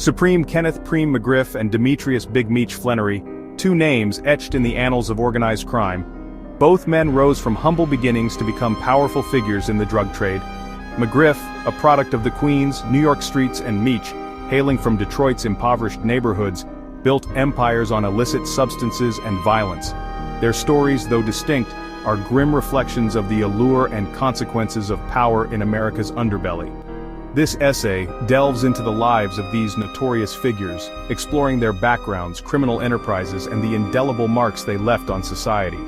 Supreme Kenneth Preme McGriff and Demetrius Big Meech Flannery, two names etched in the annals of organized crime. Both men rose from humble beginnings to become powerful figures in the drug trade. McGriff, a product of the Queens, New York streets, and Meech, hailing from Detroit's impoverished neighborhoods, built empires on illicit substances and violence. Their stories, though distinct, are grim reflections of the allure and consequences of power in America's underbelly. This essay delves into the lives of these notorious figures, exploring their backgrounds, criminal enterprises, and the indelible marks they left on society.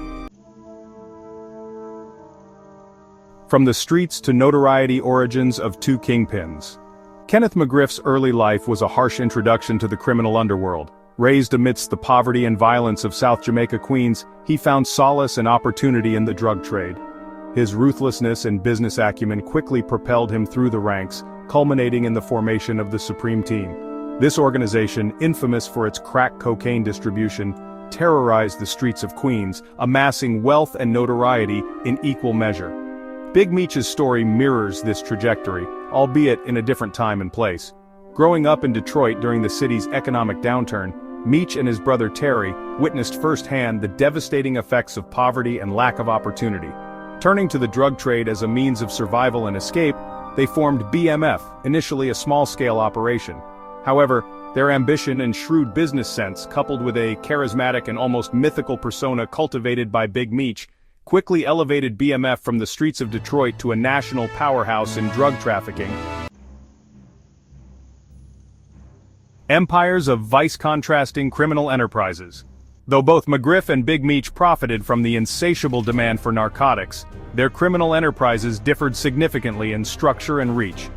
From the streets to notoriety, origins of two kingpins. Kenneth McGriff's early life was a harsh introduction to the criminal underworld. Raised amidst the poverty and violence of South Jamaica, Queens, he found solace and opportunity in the drug trade. His ruthlessness and business acumen quickly propelled him through the ranks, culminating in the formation of the Supreme Team. This organization, infamous for its crack cocaine distribution, terrorized the streets of Queens, amassing wealth and notoriety in equal measure. Big Meech's story mirrors this trajectory, albeit in a different time and place. Growing up in Detroit during the city's economic downturn, Meech and his brother Terry witnessed firsthand the devastating effects of poverty and lack of opportunity. Turning to the drug trade as a means of survival and escape, they formed BMF, initially a small-scale operation. However, their ambition and shrewd business sense, coupled with a charismatic and almost mythical persona cultivated by Big Meech, quickly elevated BMF from the streets of Detroit to a national powerhouse in drug trafficking. Empires of vice-contrasting criminal enterprises. Though both McGriff and Big Meech profited from the insatiable demand for narcotics, their criminal enterprises differed significantly in structure and reach.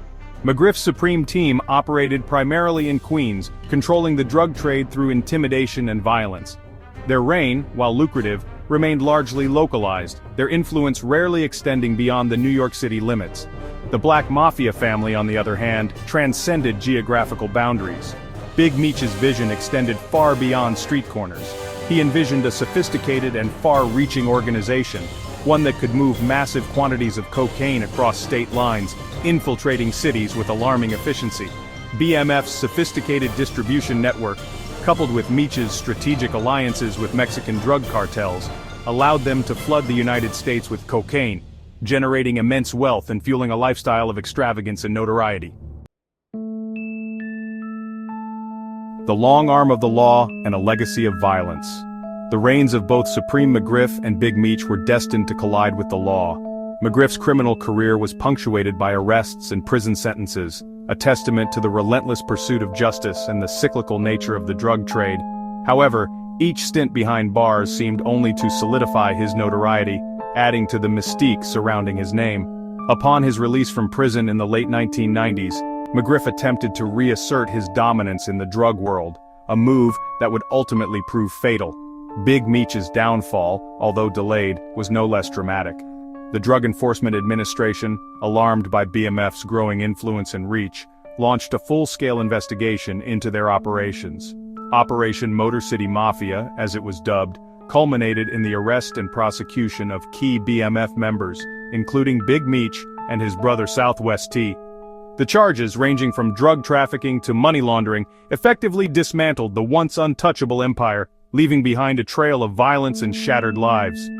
McGriff's Supreme Team operated primarily in Queens, controlling the drug trade through intimidation and violence. Their reign, while lucrative, remained largely localized, their influence rarely extending beyond the New York City limits. The Black Mafia family, on the other hand, transcended geographical boundaries. Big Meech's vision extended far beyond street corners. He envisioned a sophisticated and far-reaching organization, one that could move massive quantities of cocaine across state lines, infiltrating cities with alarming efficiency. BMF's sophisticated distribution network, coupled with Meech's strategic alliances with Mexican drug cartels, allowed them to flood the United States with cocaine, generating immense wealth and fueling a lifestyle of extravagance and notoriety. The long arm of the law and a legacy of violence. The reigns of both Supreme McGriff and Big Meech were destined to collide with the law. McGriff's criminal career was punctuated by arrests and prison sentences, a testament to the relentless pursuit of justice and the cyclical nature of the drug trade. However, each stint behind bars seemed only to solidify his notoriety, adding to the mystique surrounding his name. Upon his release from prison in the late 1990s, McGriff attempted to reassert his dominance in the drug world, a move that would ultimately prove fatal. Big Meech's downfall, although delayed, was no less dramatic. The Drug Enforcement Administration, alarmed by BMF's growing influence and reach, launched a full-scale investigation into their operations. Operation Motor City Mafia, as it was dubbed, culminated in the arrest and prosecution of key BMF members, including Big Meech and his brother Southwest T. The charges, ranging from drug trafficking to money laundering, effectively dismantled the once untouchable empire, leaving behind a trail of violence and shattered lives.